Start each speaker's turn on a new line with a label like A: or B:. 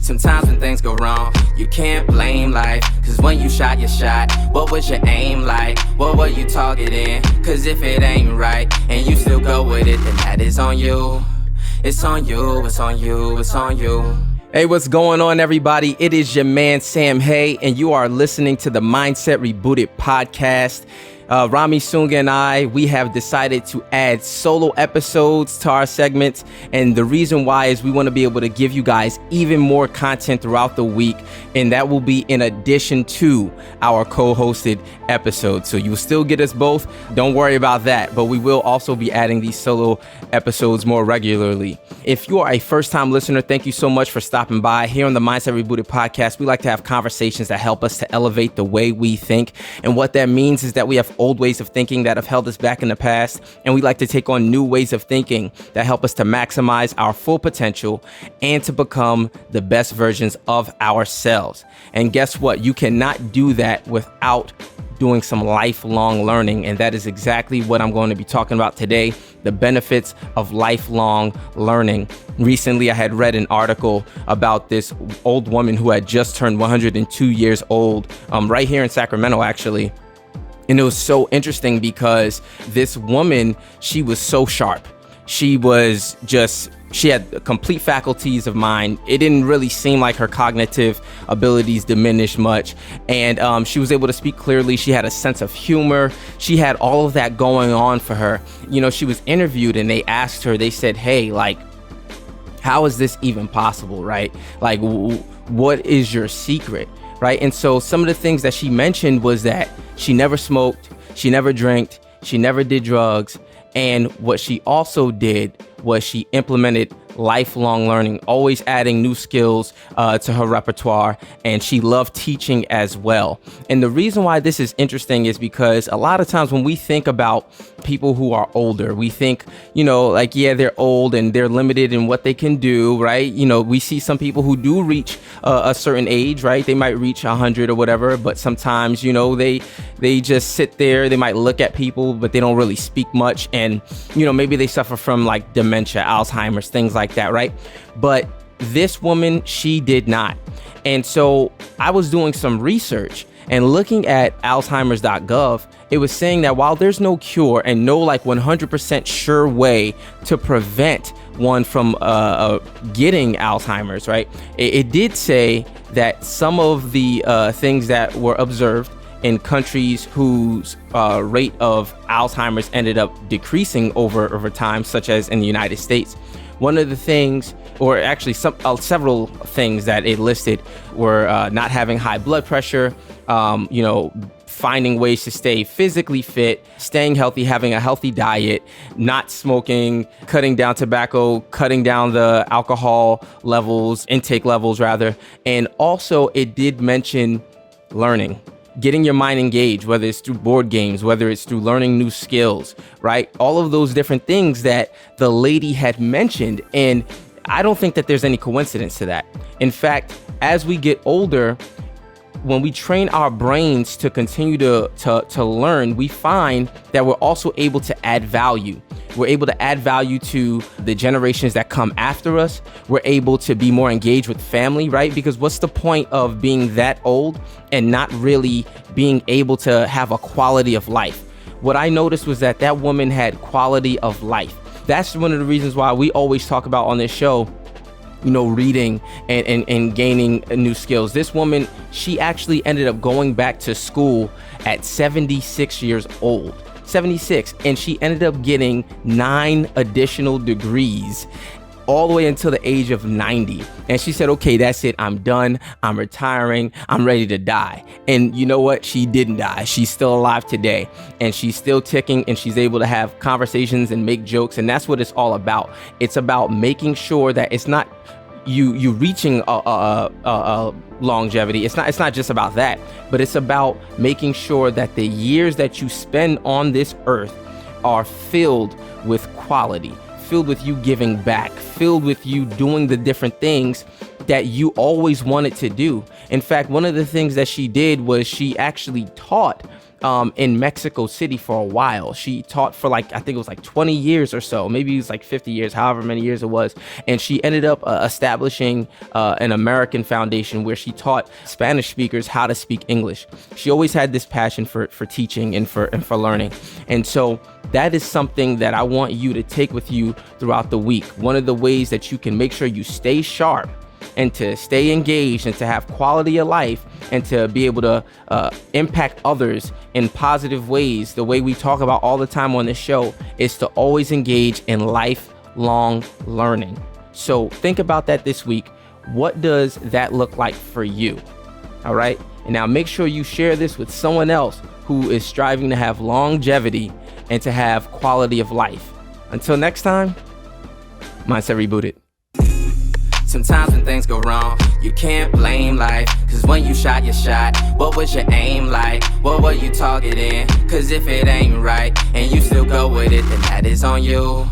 A: Sometimes when things go wrong, you can't blame life. Cause when you shot your shot, what was your aim like? What were you targeting? Cause if it ain't right, and you still go with it, then that is on you. It's on you, it's on you, it's on you.
B: Hey, what's going on, everybody? It is your man, Sam Hay, and you are listening to the Mindset Rebooted podcast. ROMI, Sunga, and I, we have decided to add solo episodes to our segments. And the reason why is we want to be able to give you guys even more content throughout the week. And that will be in addition to our co-hosted episodes. So you will still get us both. Don't worry about that. But we will also be adding these solo episodes more regularly. If you are a first-time listener, thank you so much for stopping by. Here on the Mindset Rebooted podcast, we like to have conversations that help us to elevate the way we think. And what that means is that we have old ways of thinking that have held us back in the past, and we like to take on new ways of thinking that help us to maximize our full potential and to become the best versions of ourselves. And guess what? You cannot do that without doing some lifelong learning, and that is exactly what I'm going to be talking about today, the benefits of lifelong learning. Recently, I had read an article about this old woman who had just turned 102 years old, right here in Sacramento, actually. And it was so interesting because this woman, she was so sharp. She had complete faculties of mind. It didn't really seem like her cognitive abilities diminished much. And she was able to speak clearly. She had a sense of humor. She had all of that going on for her. You know, she was interviewed and they asked her, they said, hey, like, how is this even possible, right? Like, what is your secret? Right. And so some of the things that she mentioned was that she never smoked, she never drank, she never did drugs. And what she also did was she implemented lifelong learning, always adding new skills to her repertoire. And she loved teaching as well. And the reason why this is interesting is because a lot of times when we think about people who are older, we think, you know, like, yeah, they're old and they're limited in what they can do, right? You know, we see some people who do reach a certain age, right? They might reach 100 or whatever, but sometimes, you know, they just sit there, they might look at people, but they don't really speak much. And, you know, maybe they suffer from like dementia, Alzheimer's, things like that, right? But this woman, she did not. And so I was doing some research and looking at Alzheimer's.gov, it was saying that while there's no cure and no like 100% sure way to prevent one from getting Alzheimer's, right? It did say that some of the things that were observed in countries whose rate of Alzheimer's ended up decreasing over time, such as in the United States. One of the things, or actually several things that it listed were not having high blood pressure, you know, finding ways to stay physically fit, staying healthy, having a healthy diet, not smoking, cutting down tobacco, cutting down the alcohol levels, intake levels rather. And also it did mention learning. Getting your mind engaged, whether it's through board games, whether it's through learning new skills, right? All of those different things that the lady had mentioned. And I don't think that there's any coincidence to that. In fact, as we get older, when we train our brains to continue to learn, we find that we're also able to add value. We're able to add value to the generations that come after us. We're able to be more engaged with family, right? Because what's the point of being that old and not really being able to have a quality of life? What I noticed was that that woman had quality of life. That's one of the reasons why we always talk about on this show, you know, reading and gaining new skills. This woman, she actually ended up going back to school at 76 years old. 76, and she ended up getting 9 additional degrees all the way until the age of 90. And she said, okay, that's it. I'm done. I'm retiring. I'm ready to die. And you know what? She didn't die. She's still alive today, and she's still ticking, and she's able to have conversations and make jokes. And that's what it's all about. It's about making sure that it's not you reaching longevity. It's not just about that, but it's about making sure that the years that you spend on this earth are filled with quality, filled with you giving back, filled with you doing the different things that you always wanted to do. In fact, one of the things that she did was she actually taught in Mexico City for a while. She taught for I think it was 20 years or so, maybe it was 50 years, however many years it was. And she ended up establishing an American foundation where she taught Spanish speakers how to speak English. She always had this passion for teaching and for learning. And so that is something that I want you to take with you throughout the week. One of the ways that you can make sure you stay sharp and to stay engaged and to have quality of life and to be able to impact others in positive ways, the way we talk about all the time on this show, is to always engage in lifelong learning. So think about that this week. What does that look like for you? All right. And now make sure you share this with someone else who is striving to have longevity and to have quality of life. Until next time, Mindset Rebooted.
A: Sometimes when things go wrong, you can't blame life. Cause when you shot your shot, what was your aim like? What were you targeting? Cause if it ain't right and you still go with it, then that is on you.